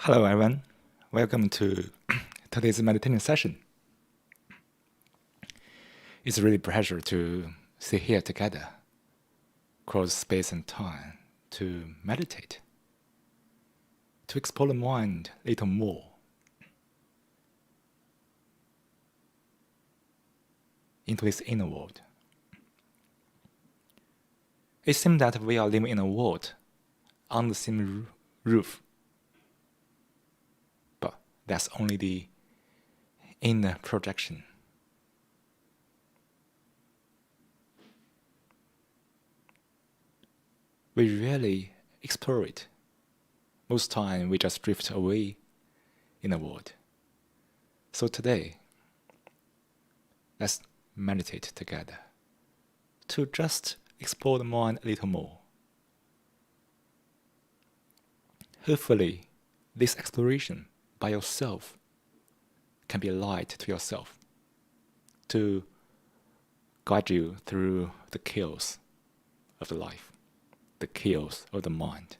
Hello, everyone. Welcome to today's meditation session. It's really a pleasure to sit here together, cross space and time, to meditate, to explore the mind a little more. Into this inner world. It seems that we are living in a world on the same roof, but that's only the inner projection. We rarely explore it. Most time we just drift away in the world. So today, let's meditate together to just explore the mind a little more. Hopefully, this exploration by yourself can be a light to yourself to guide you through the chaos of the life, the chaos of the mind.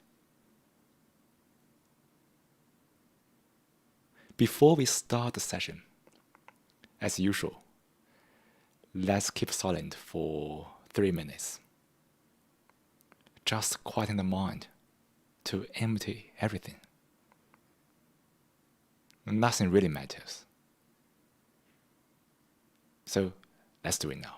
Before we start the session, as usual, let's keep silent for 3 minutes. Just quieten the mind to empty everything. Nothing really matters. So let's do it now.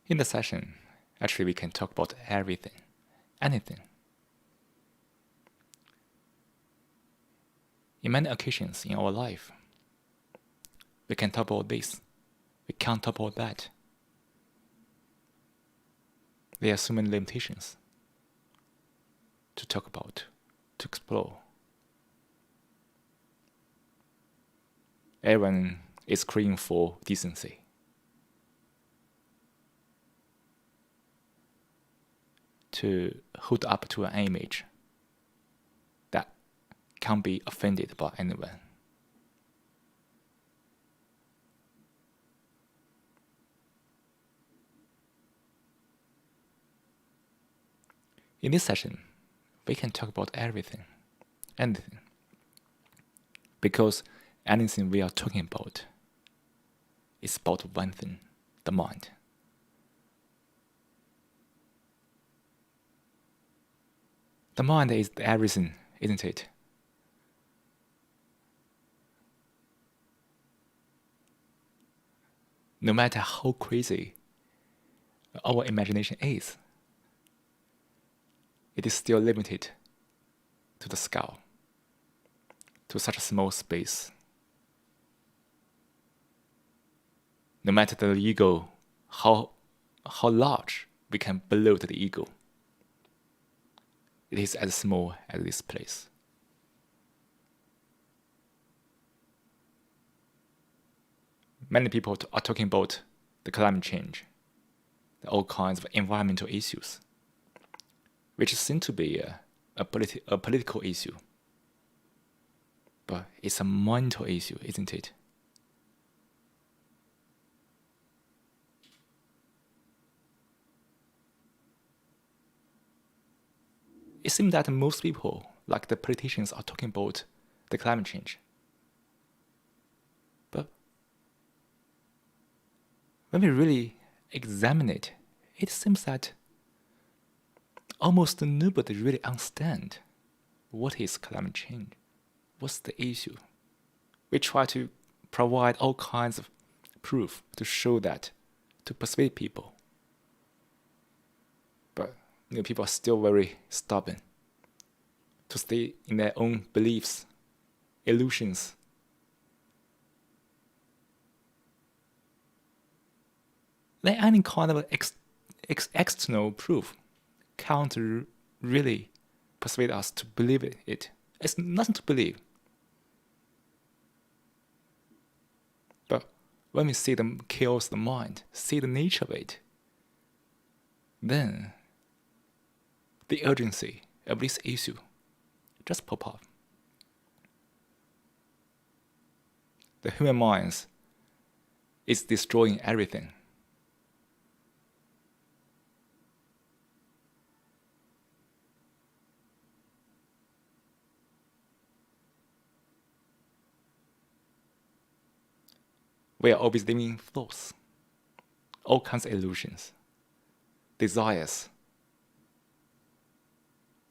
In the session, actually we can talk about everything, anything. In many occasions in our life, we can talk about this, we can't talk about that. There are so many limitations to talk about, to explore. Everyone is craving for decency. To hold up to an image that can't be offended by anyone. In this session, we can talk about everything, anything. Because anything we are talking about is about one thing, the mind. The mind is everything, isn't it? No matter how crazy our imagination is, it is still limited to the skull, to such a small space. No matter the ego, how large we can blow to the ego, it is as small as this place. Many people are talking about the climate change, all kinds of environmental issues, which seem to be a political issue. But it's a mental issue, isn't it? It seems that most people, like the politicians, are talking about the climate change. But when we really examine it, it seems that almost nobody really understands what is climate change, what's the issue. We try to provide all kinds of proof to show that, to persuade people. But people are still very stubborn to stay in their own beliefs, illusions. Then any kind of external proof can't really persuade us to believe it. It's nothing to believe. But when we see the chaos of the mind, see the nature of it, then the urgency of this issue just pop up. The human mind is destroying everything. We are always living thoughts, all kinds of illusions, desires,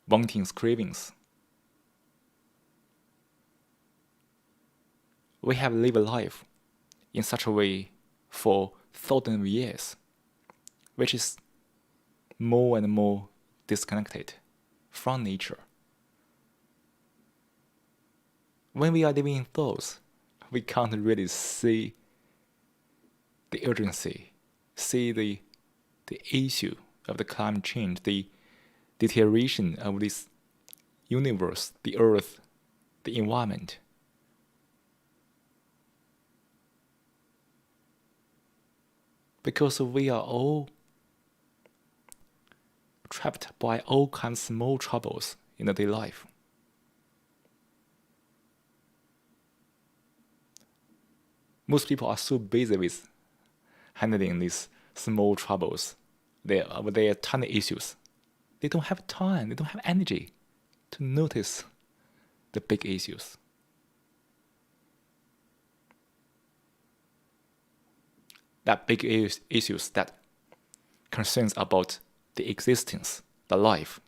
wantings, cravings. We have lived a life in such a way for thousands of years, which is more and more disconnected from nature. When we are living in thoughts, we can't really see the urgency, see the issue of the climate change, the deterioration of this universe, the earth, the environment. Because we are all trapped by all kinds of small troubles in the daily life. Most people are so busy with handling these small troubles, their tiny issues. They don't have time, they don't have energy to notice the big issues. That big issues that concerns about the existence, the life,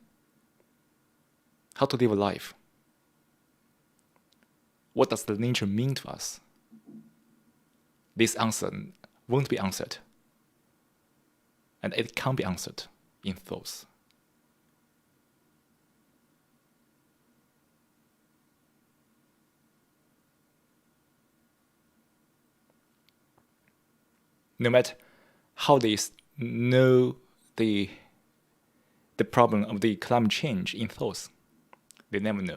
how to live a life. What does the nature mean to us? This answer won't be answered and it can't be answered in thoughts. No matter how they know the problem of the climate change in thoughts, they never know.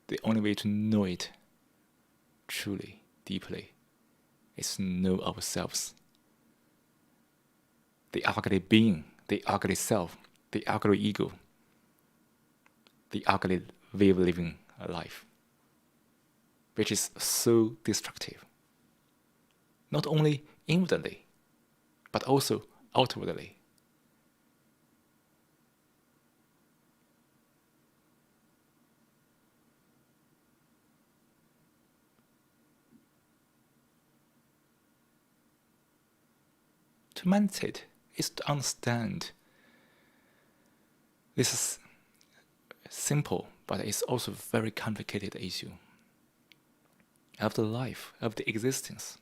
The only way to know it truly, deeply, is to know ourselves. The ugly being, the ugly self, the ugly ego, the ugly way of living a life, which is so destructive. Not only inwardly, but also outwardly. To meditate is to understand this is simple, but it's also a very complicated issue of the life, of the existence.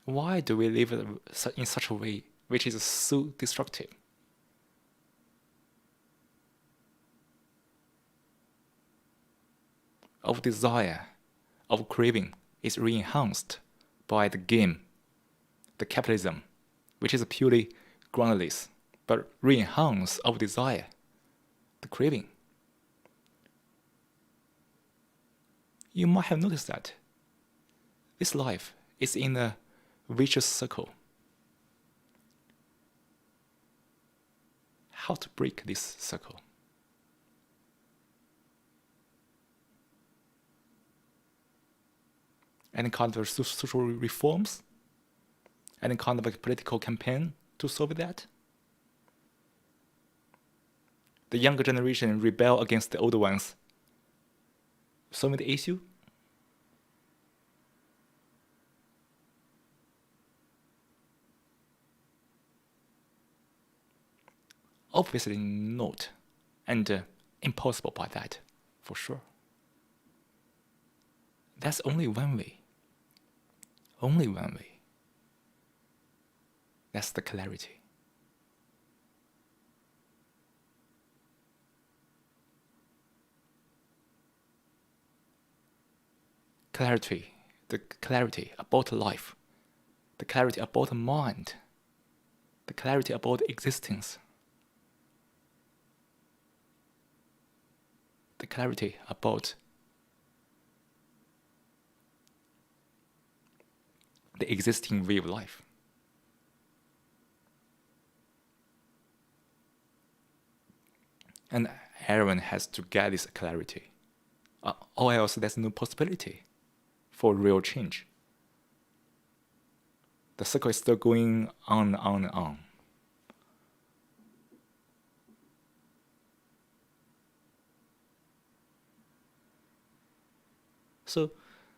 Why do we live in such a way which is so destructive? Our desire, our craving is re-enhanced by the game, the capitalism, which is purely groundless, but re-enhance our desire, the craving. You might have noticed that this life is in a vicious circle. How to break this circle? Any kind of social reforms? Any kind of a political campaign to solve that? The younger generation rebel against the older ones, solving the issue? Obviously not, and impossible by that, for sure. That's only one way. Only one way. That's the clarity. Clarity, the clarity about life, the clarity about the mind, the clarity about existence, the clarity about the existing way of life. And everyone has to get this clarity. Or else there's no possibility for real change. The circle is still going on and on and on. So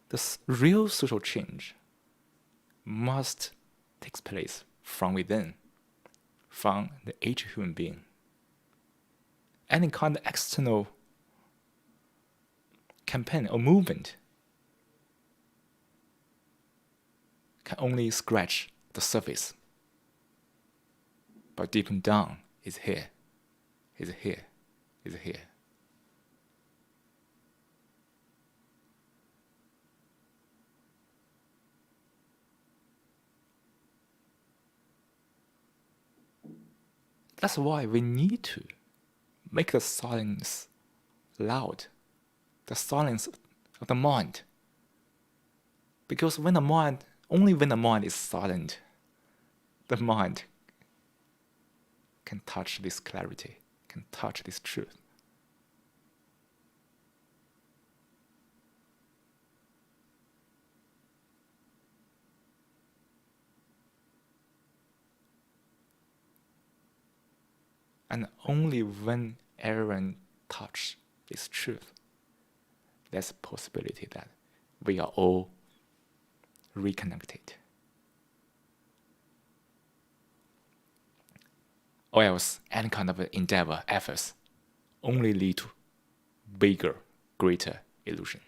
the real social change must take place from within, from the each human being. Any kind of external campaign or movement can only scratch the surface. But deep down is here, is here, is here. That's why we need to make the silence loud, the silence of the mind. Because only when the mind is silent, the mind can touch this clarity, can touch this truth. And only when everyone touch this truth, there's a possibility that we are all reconnected. Or else any kind of endeavor, efforts, only lead to bigger, greater illusion.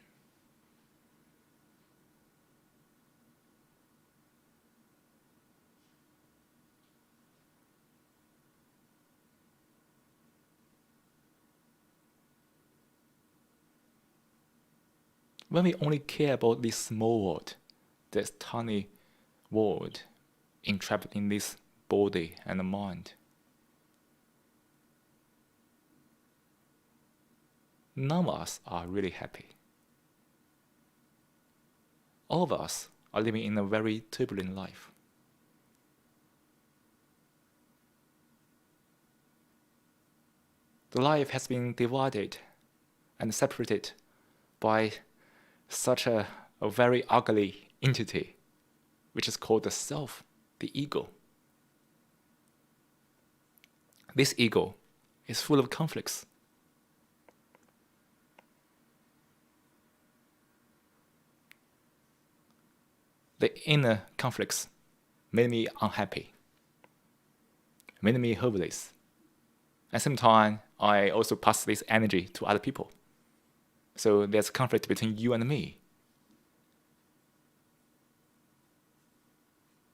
When we only care about this small world, this tiny world entrapped in this body and mind, none of us are really happy. All of us are living in a very turbulent life. The life has been divided and separated by such a very ugly entity, which is called the self, the ego. This ego is full of conflicts. The inner conflicts made me unhappy, made me hopeless. At the same time, I also pass this energy to other people. So there's conflict between you and me.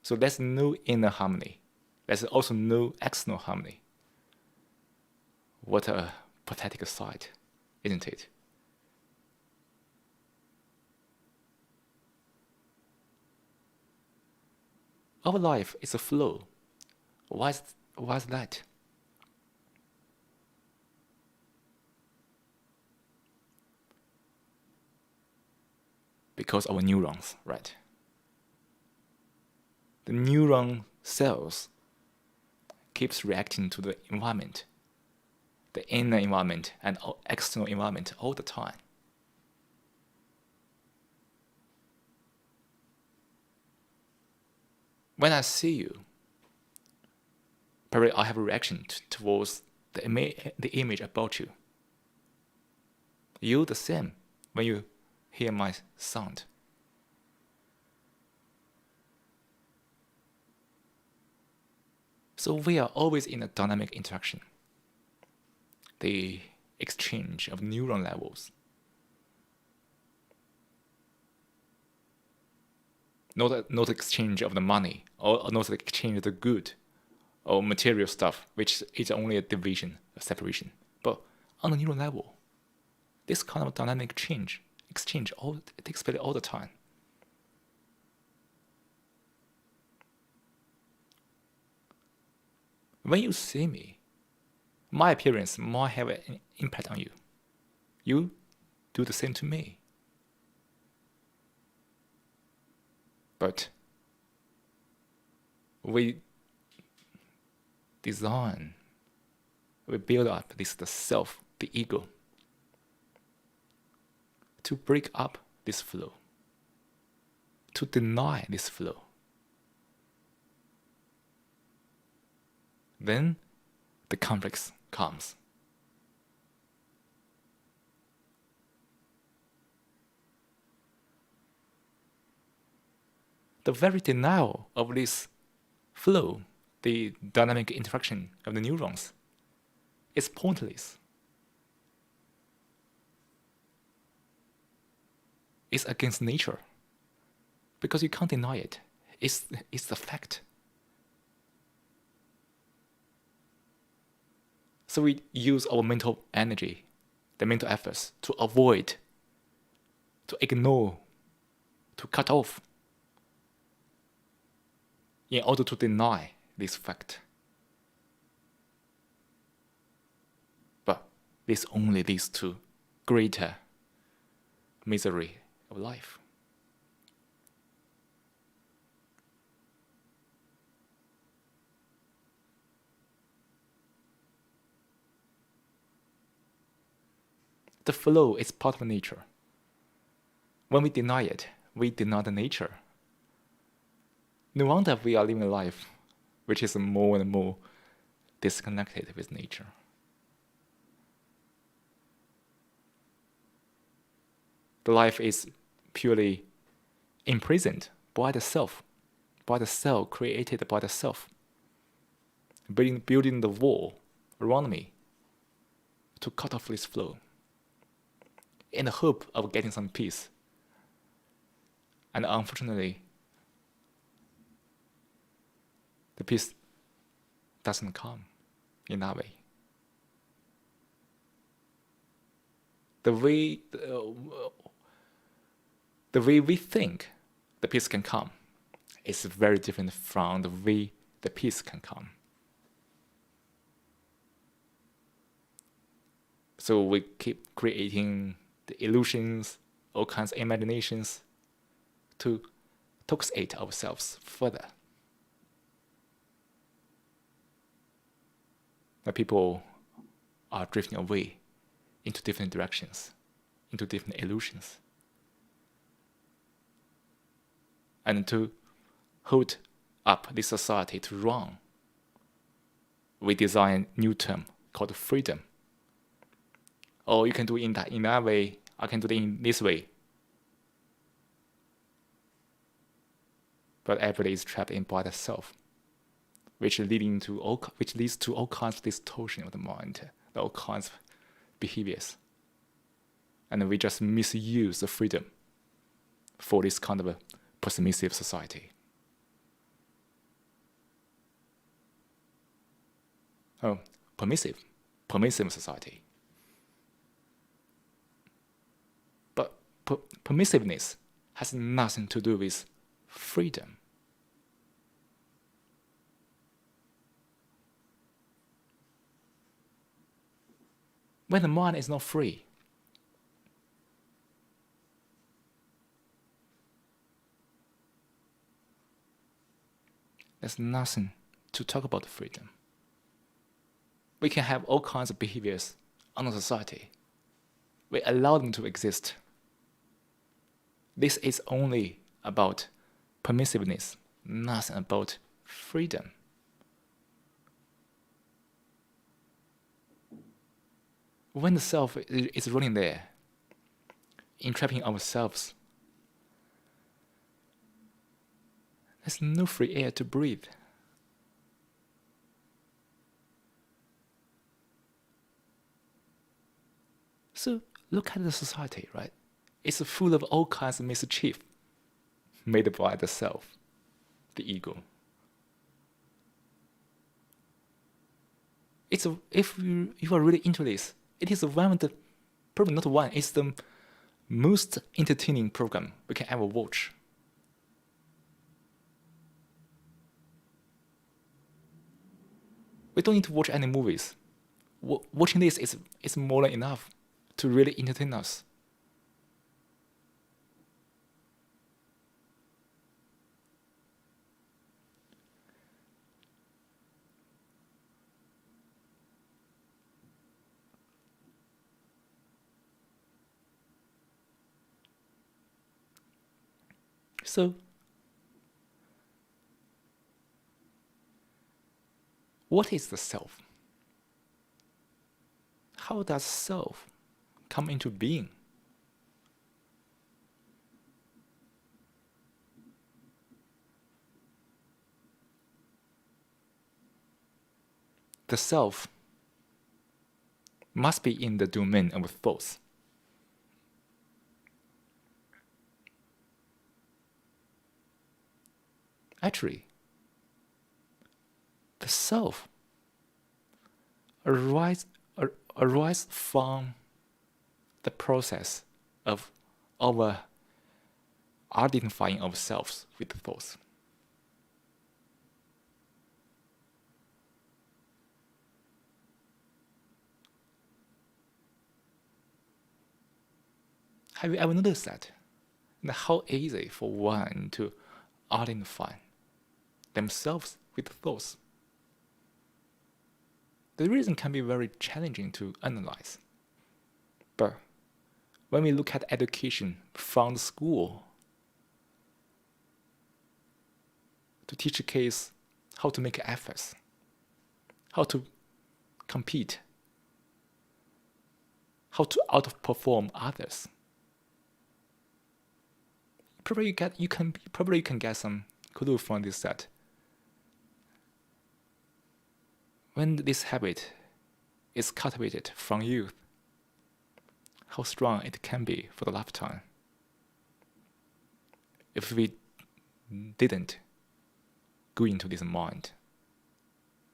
So there's no inner harmony. There's also no external harmony. What a pathetic sight, isn't it? Our life is a flow. Why is that? Because our neurons, right? The neuron cells keeps reacting to the environment, the inner environment and external environment all the time. When I see you, probably I have a reaction towards the image about you. You the same when you hear my sound. So we are always in a dynamic interaction. The exchange of neuron levels. Not exchange of the money, or not exchange of the good, or material stuff, which is only a division, a separation. But on the neural level, this kind of dynamic exchange it takes place all the time. When you see me, my appearance might have an impact on you. You do the same to me. But we build up the self, the ego, to break up this flow, to deny this flow. Then the conflicts comes. The very denial of this flow, the dynamic interaction of the neurons, is pointless. It's against nature, because you can't deny it. It's the fact. So we use our mental energy, the mental efforts, to avoid, to ignore, to cut off, in order to deny this fact. But this only leads to greater misery of life. The flow is part of nature. When we deny it, we deny the nature. No wonder we are living a life which is more and more disconnected with nature. The life is purely imprisoned by the self, by the cell created by the self, building the wall around me to cut off this flow in the hope of getting some peace. And unfortunately, the peace doesn't come in that way. The way we think the peace can come is very different from the way the peace can come. So we keep creating the illusions, all kinds of imaginations to toxicate ourselves further. The people are drifting away into different directions, into different illusions. And to hold up this society to run, we design a new term called freedom. Oh, you can do it in that way, I can do it in this way. But everybody is trapped in by the self, which leads to all kinds of distortion of the mind, all kinds of behaviors. And we just misuse the freedom for this kind of a permissive society. Oh, permissive society. But permissiveness has nothing to do with freedom. When the mind is not free, there's nothing to talk about freedom. We can have all kinds of behaviors on the society. We allow them to exist. This is only about permissiveness, nothing about freedom. When the self is running there, entrapping ourselves, there's no free air to breathe. So look at the society, right? It's full of all kinds of mischief made by the self, the ego. If you are really into this, it is one of the, probably not one, it's the most entertaining program we can ever watch. We don't need to watch any movies. Watching this is more than enough to really entertain us. So, what is the self? How does self come into being? The self must be in the domain of thoughts. Actually, the self arises from the process of our identifying ourselves with the thoughts. Have you ever noticed that? And how easy for one to identify themselves with thoughts? The reason can be very challenging to analyze. But when we look at education from the school to teach kids how to make efforts, how to compete, how to outperform others, Probably you can get some clue from this set. When this habit is cultivated from youth, how strong it can be for the lifetime. If we didn't go into this mind,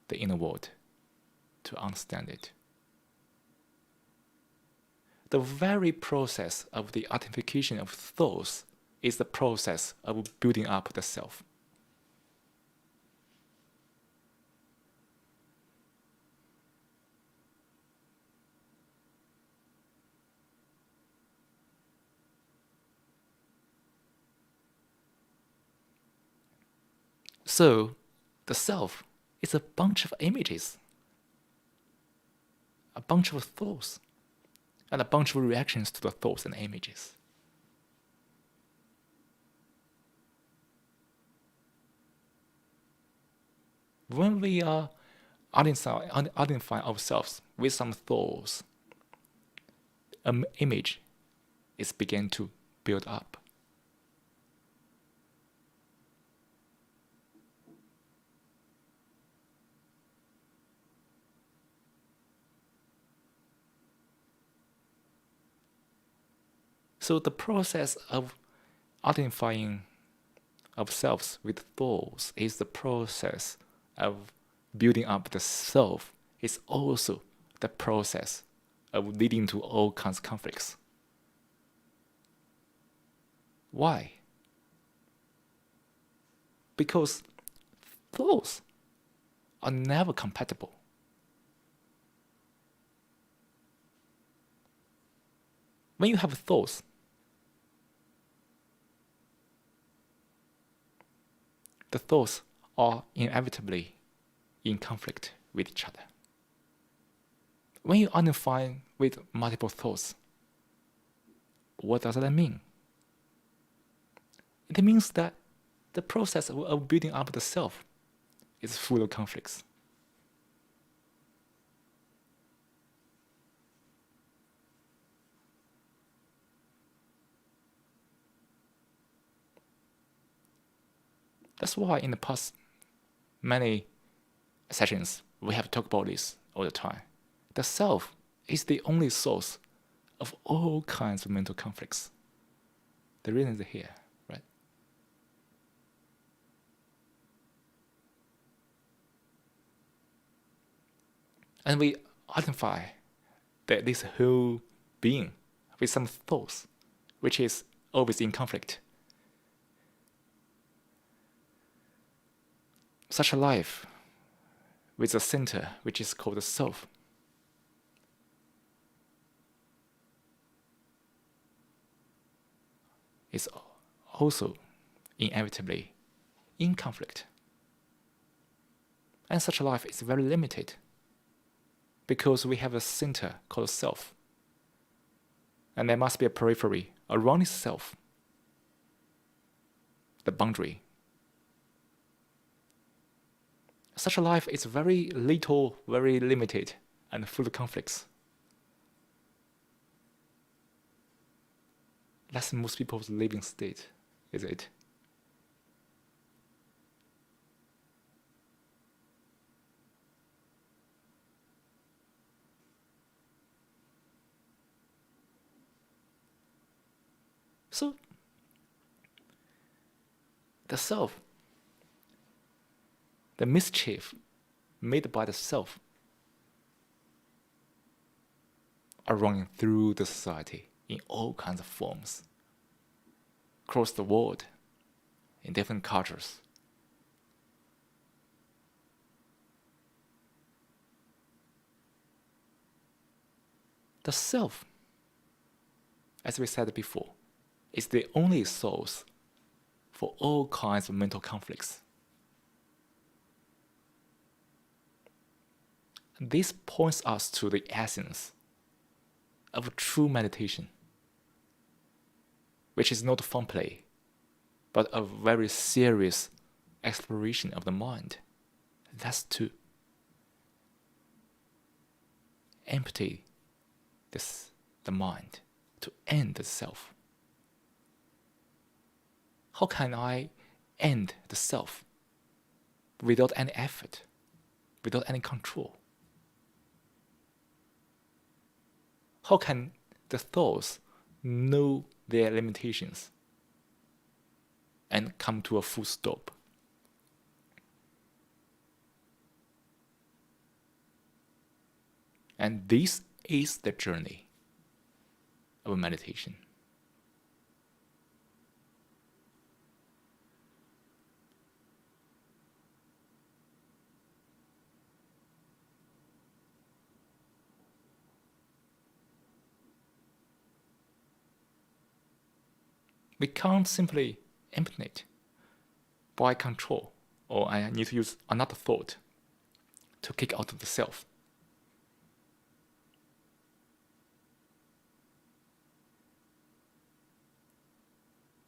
the inner world, to understand it. The very process of the identification of thoughts is the process of building up the self. So, the self is a bunch of images, a bunch of thoughts, and a bunch of reactions to the thoughts and images. When we are identifying ourselves with some thoughts, an image is beginning to build up. So the process of identifying ourselves with thoughts is the process of building up the self. Is also the process of leading to all kinds of conflicts. Why? Because thoughts are never compatible. When you have thoughts, the thoughts are inevitably in conflict with each other. When you identify with multiple thoughts, what does that mean? It means that the process of building up the self is full of conflicts. That's why in the past many sessions we have talked about this all the time. The self is the only source of all kinds of mental conflicts. The reason is here, right? And we identify that this whole being with some thoughts, which is always in conflict. Such a life with a center which is called the self is also inevitably in conflict. And such a life is very limited because we have a center called self. And there must be a periphery around itself, the boundary. Such a life is very little, very limited, and full of conflicts. That's most people's living state, is it? So, the self, the mischief made by the self, are running through the society in all kinds of forms, across the world, in different cultures. The self, as we said before, is the only source for all kinds of mental conflicts. This points us to the essence of true meditation, which is not fun play, but a very serious exploration of the mind. That's to empty the mind, to end the self. How can I end the self without any effort, without any control? How can the thoughts know their limitations and come to a full stop? And this is the journey of meditation. We can't simply eliminate by control, or I need to use another thought to kick out of the self.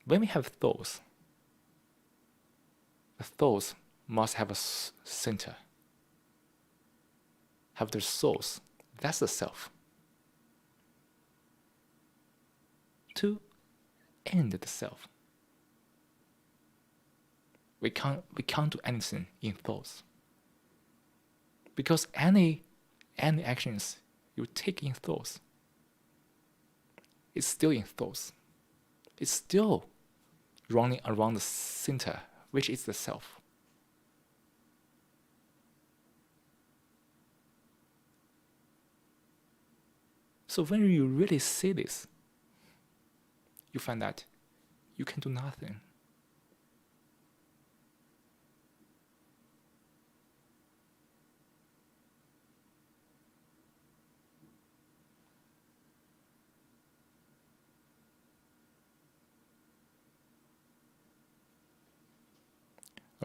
When we have thoughts, the thoughts must have a center, have their source. That's the self. To end the self, we can't do anything in thoughts, because any actions you take in thoughts, it's still in thoughts. It's still running around the center, which is the self. So when you really see this, you find that you can do nothing.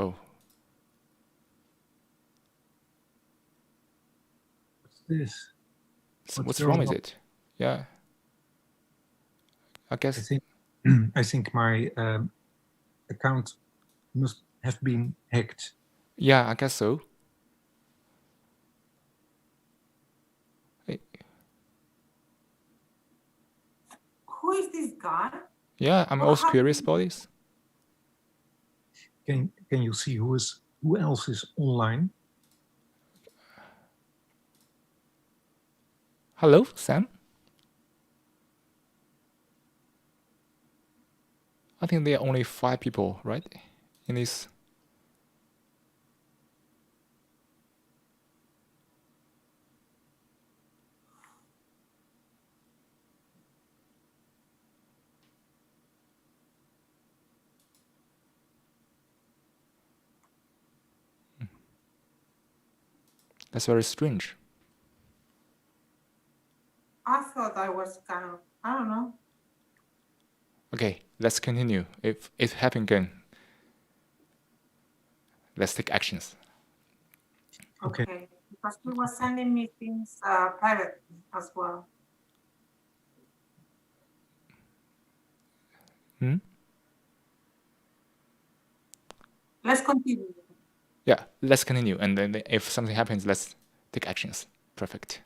Oh, What's this? what's wrong with it? Yeah, I I guess. think I think my account must have been hacked. Yeah, I guess so. Who is this guy? Yeah, I'm What also happened? curious about this. Can you see who else is online? Hello, Sam? I think there are only 5 people, right? In this. That's very strange. I thought I was kind of, I don't know. Okay, let's continue. If it happens again, let's take actions. Okay. Because he was sending me things privately as well. Let's continue. Yeah, let's continue. And then if something happens, let's take actions. Perfect.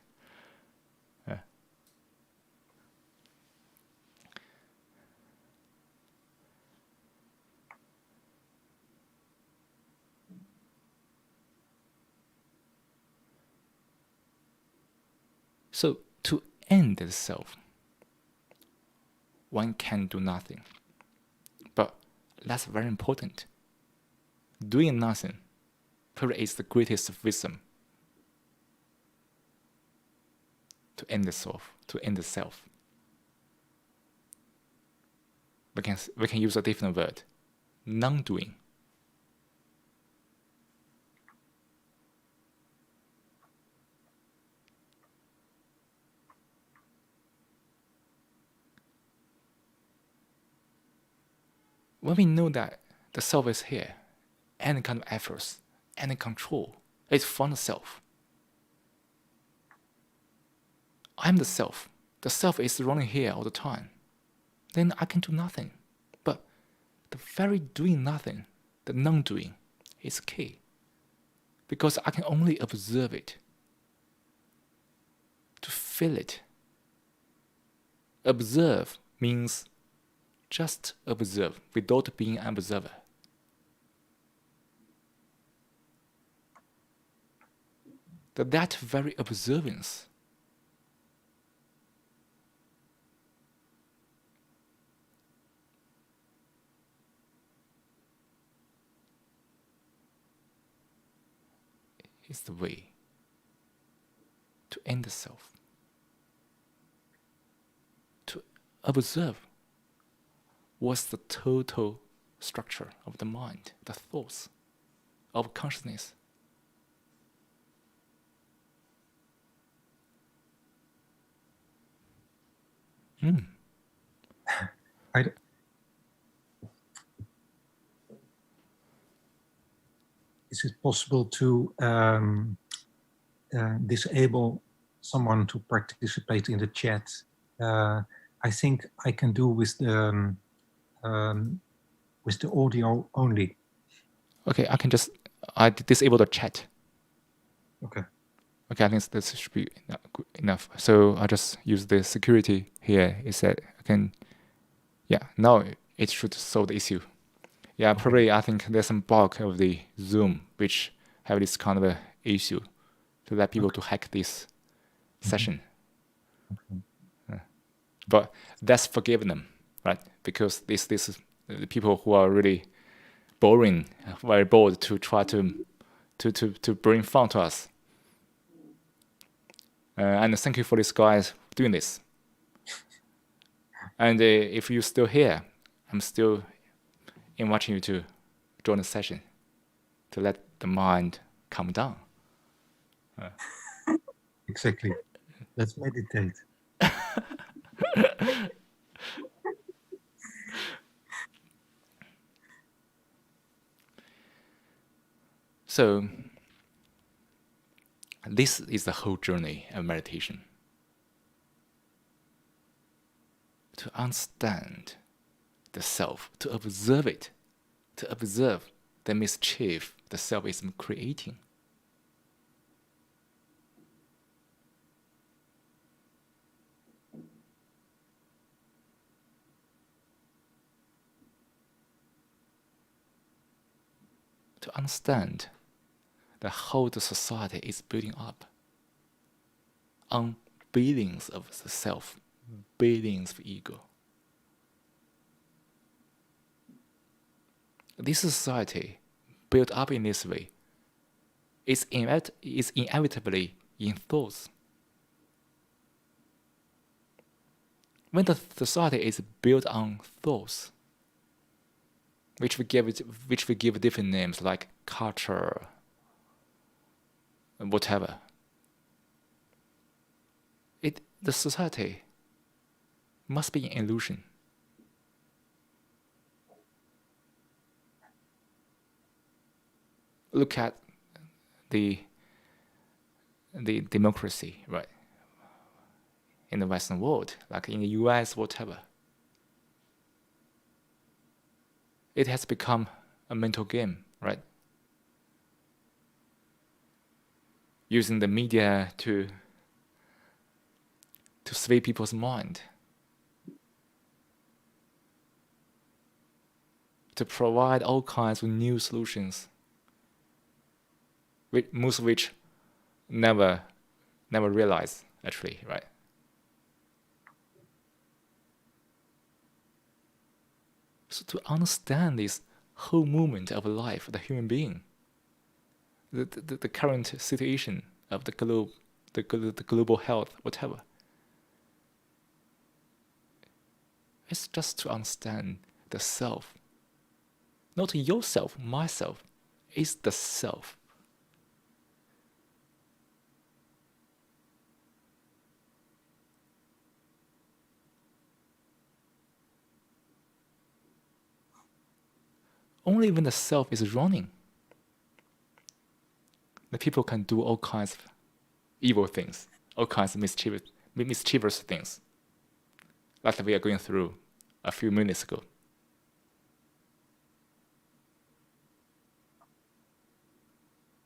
So to end the self, one can do nothing. But that's very important. Doing nothing probably is the greatest wisdom to end the self. We can use a different word, non-doing. When we know that the self is here, any kind of efforts, any control, it's from the self. I'm the self. The self is running here all the time. Then I can do nothing. But the very doing nothing, the non-doing, is key. Because I can only observe it, to feel it. Observe means just observe without being an observer. That very observance is the way to end the self. To observe what's the total structure of the mind, the thoughts, of consciousness. I, is it possible to disable someone to participate in the chat? I think I can do with the audio only. Okay, I disable the chat. Okay. Okay, I think this should be enough. So I'll just use the security here. It said I can, now it should solve the issue. Yeah, okay. Probably I think there's some bug of the Zoom which have this kind of a issue to let people to hack this session. Okay. But that's forgiven them, right? Because this is the people who are really boring, very bored to try to bring fun to us. And thank you for these guys doing this. And if you're still here, I'm still inviting you to join the session to let the mind calm down. Exactly. Let's meditate. So, this is the whole journey of meditation. To understand the self, to observe it, to observe the mischief the self is creating. To understand that how the society is building up on billions of the self, billions of ego. This society built up in this way is inevitably in thoughts. When the society is built on thoughts, which we give different names like culture, whatever, the society must be an illusion. Look at the democracy, right? In the Western world, like in the US, whatever. It has become a mental game, right? Using the media to sway people's mind, to provide all kinds of new solutions, most of which never realized actually, right? So to understand this whole movement of life, the human being, the current situation of the globe, the global health, whatever, it's just to understand the self. Not yourself, myself. It's the self. Only when the self is running, the people can do all kinds of evil things, all kinds of mischievous things, like we are going through a few minutes ago.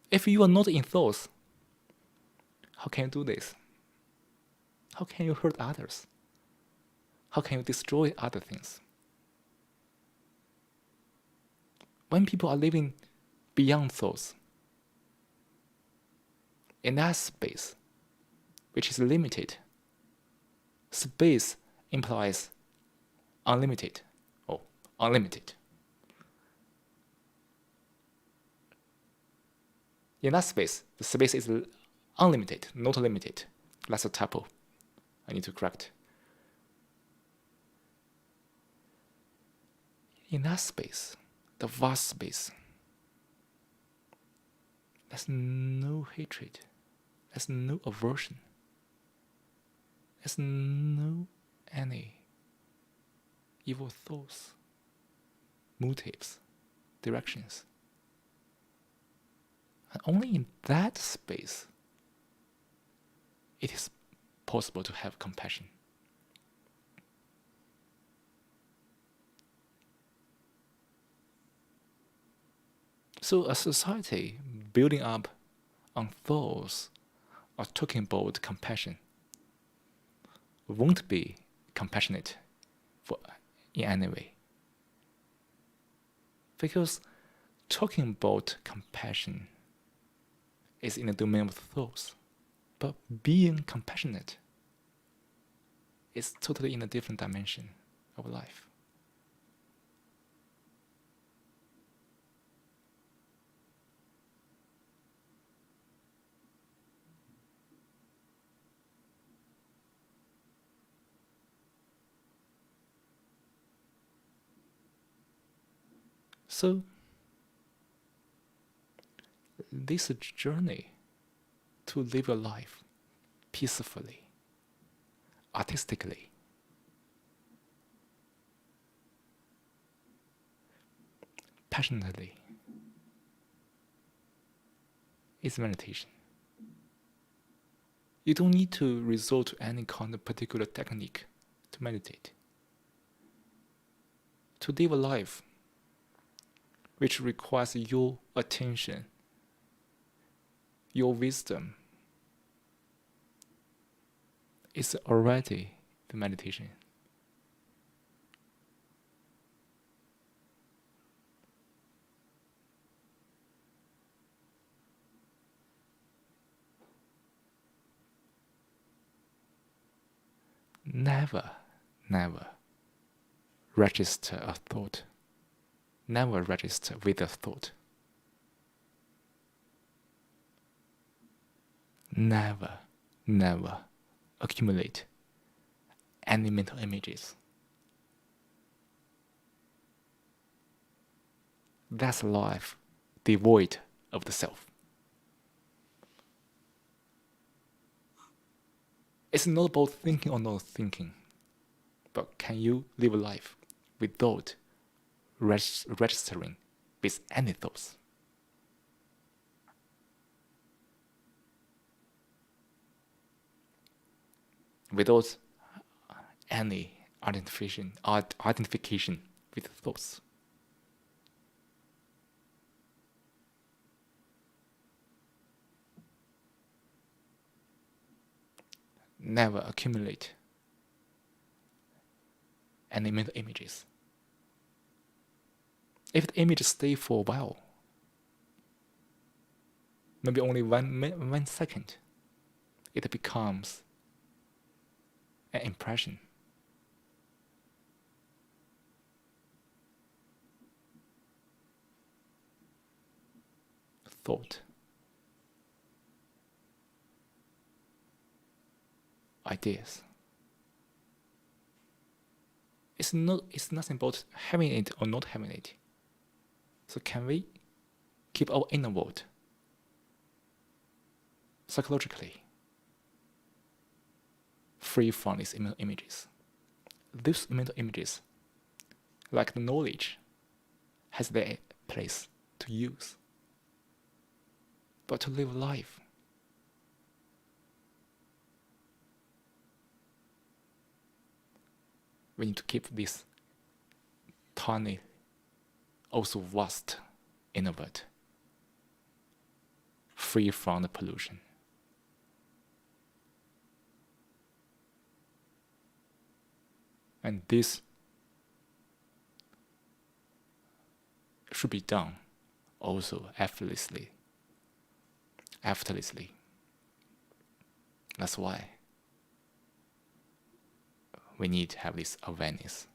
If you are not in thoughts, how can you do this? How can you hurt others? How can you destroy other things? when people are living beyond thoughts, in that space, which is limited, space implies unlimited or unlimited. In that space, the space is unlimited, not limited. That's a typo. I need to correct. In that space, the vast space, there's no hatred, there's no aversion, there's no any evil thoughts, motives, directions. And only in that space it is possible to have compassion. So a society building up on thoughts or talking about compassion won't be compassionate in any way. Because talking about compassion is in the domain of thoughts, but being compassionate is totally in a different dimension of life. So, this journey to live a life peacefully, artistically, passionately, is meditation. You don't need to resort to any kind of particular technique to meditate. To live a life which requires your attention, your wisdom, is already the meditation. Never register a thought. Never register with a thought. Never accumulate any mental images. That's a life devoid of the self. It's not about thinking or not thinking, but can you live a life without registering with any thoughts? Without any identification with thoughts. Never accumulate any mental images. If the images stay for a while, maybe only 1 second, it becomes an impression. Thought. Ideas. It's nothing about having it or not having it. So can we keep our inner world psychologically free from these mental images? These mental images, like the knowledge, has their place to use. But to live life, we need to keep this tiny, also vast inner world free from the pollution. And this should be done also effortlessly. That's why we need to have this awareness.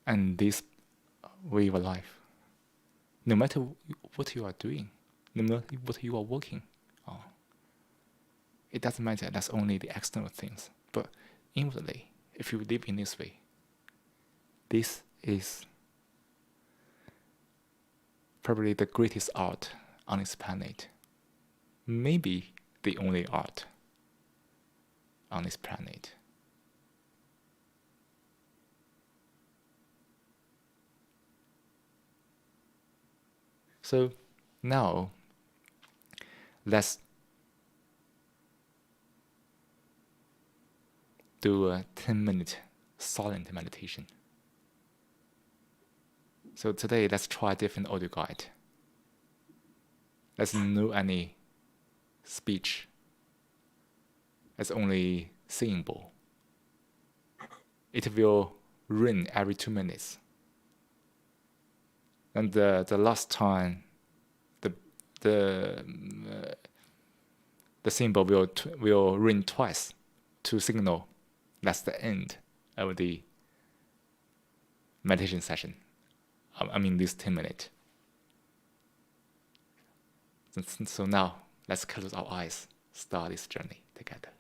And this way of life, no matter what you are doing, no matter what you are working on, it doesn't matter. That's only the external things. But inwardly, if you live in this way, this is probably the greatest art on this planet. Maybe the only art on this planet. So now, let's do a 10-minute silent meditation. So today, let's try a different audio guide. Let's no any speech. It's only singing bowl. It will ring every 2 minutes. And the last time, the symbol will ring twice to signal that's the end of the meditation session. I mean, this 10 minutes. So now, let's close our eyes, start this journey together.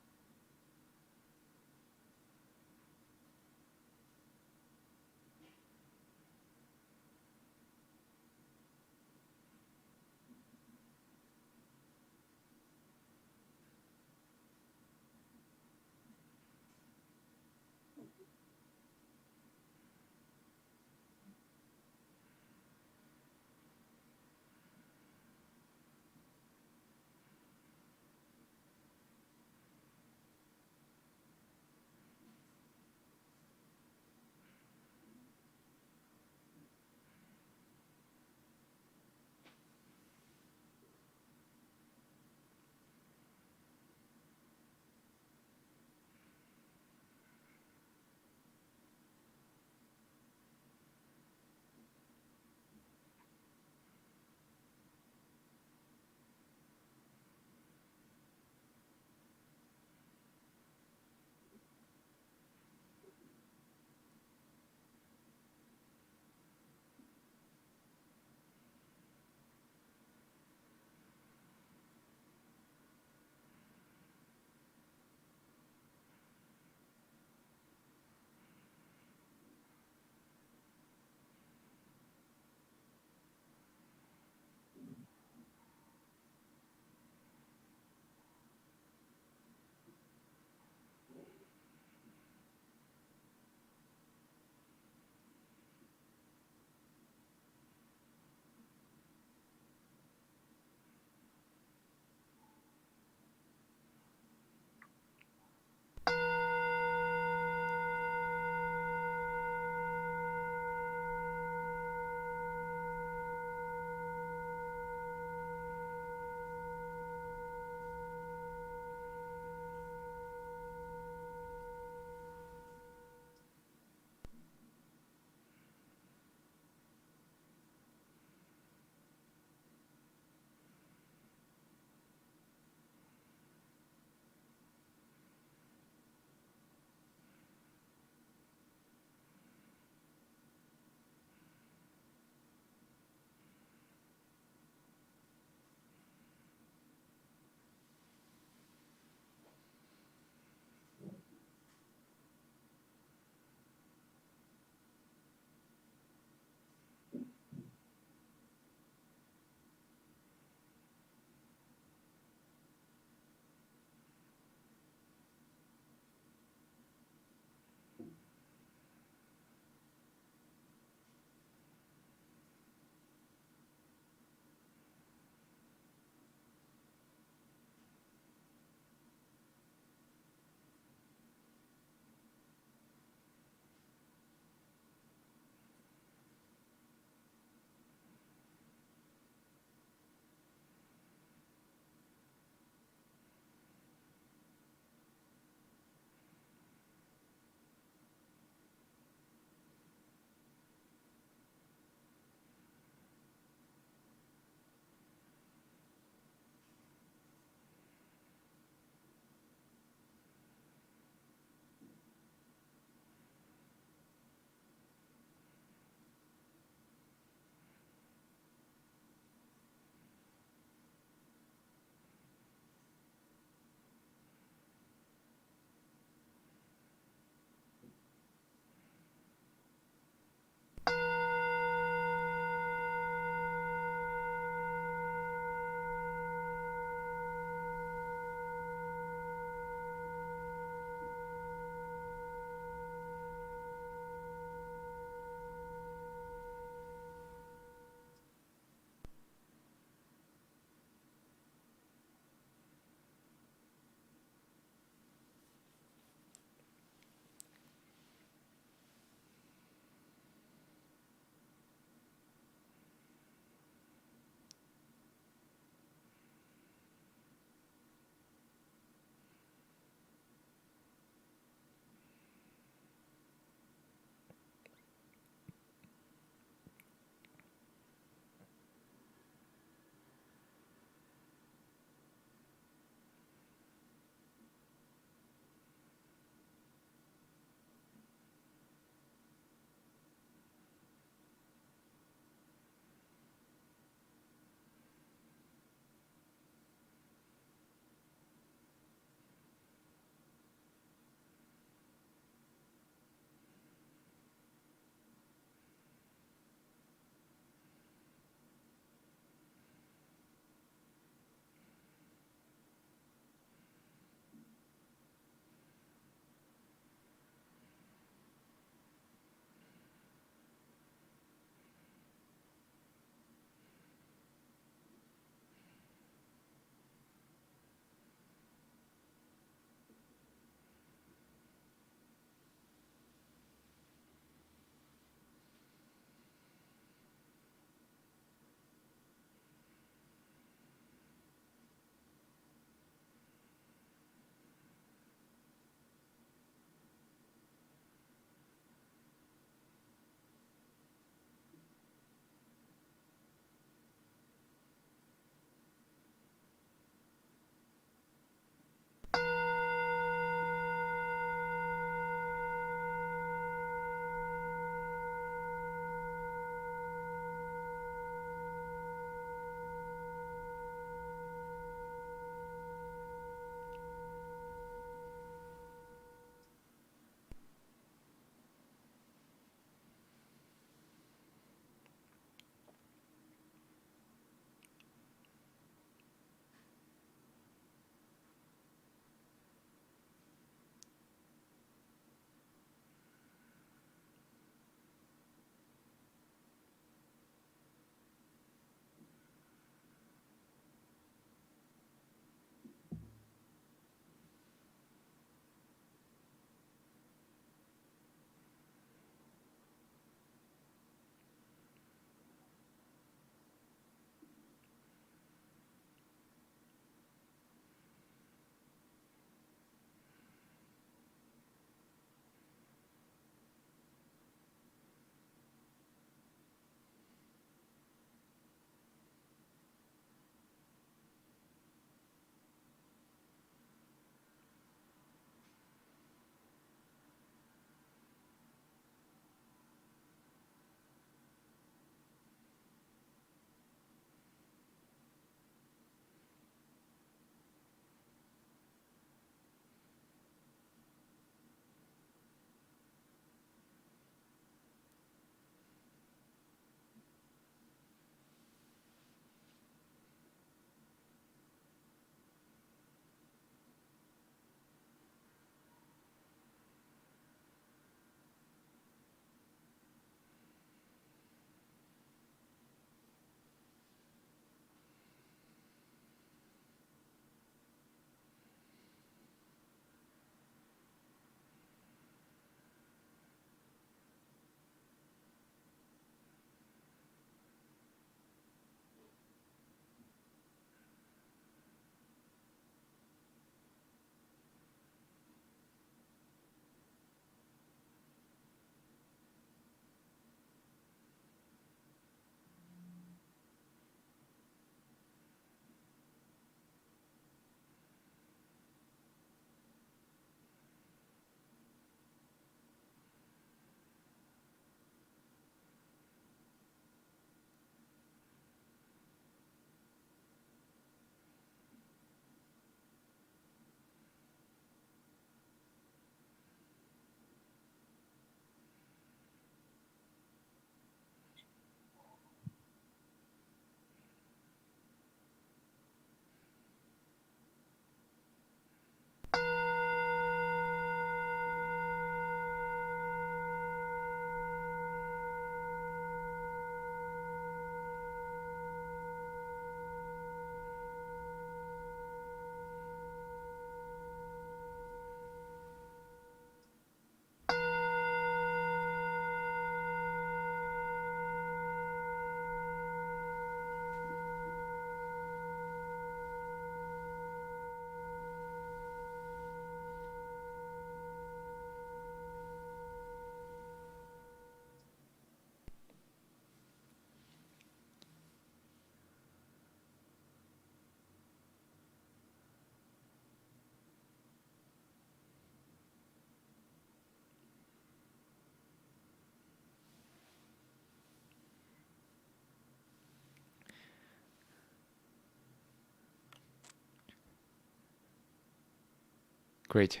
Great.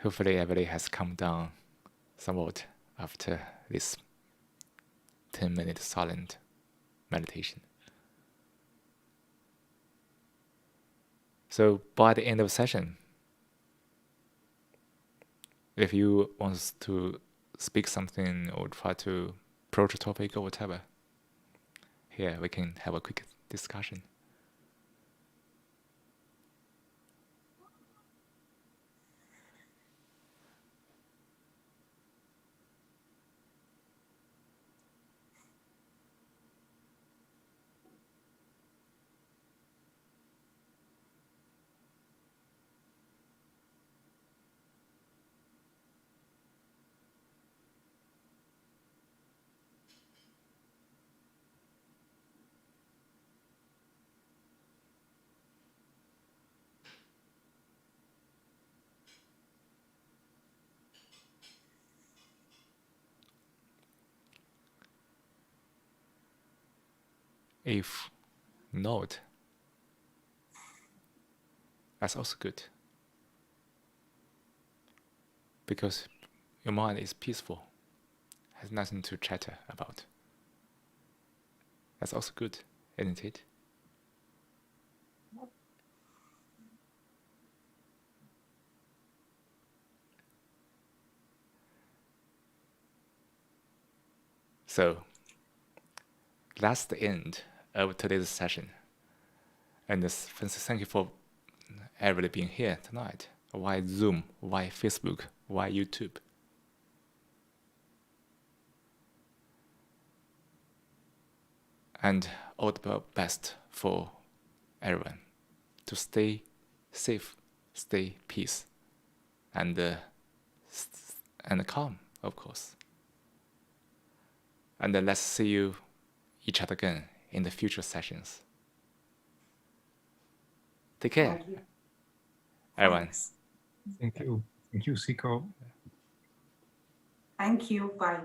Hopefully everybody has calmed down somewhat after this 10-minute silent meditation. So by the end of the session, if you want to speak something or try to approach a topic or whatever, here we can have a quick discussion. If not, that's also good. Because your mind is peaceful, has nothing to chatter about. That's also good, isn't it? So that's the end of today's session. And thank you for everybody being here tonight, via Zoom, via Facebook, via YouTube. And all the best for everyone to stay safe, stay peace, and calm, of course. And let's see you each other again in the future sessions. Take care, Thank you. everyone. Thanks. Thank you. Thank you, Siko. Thank you. Bye.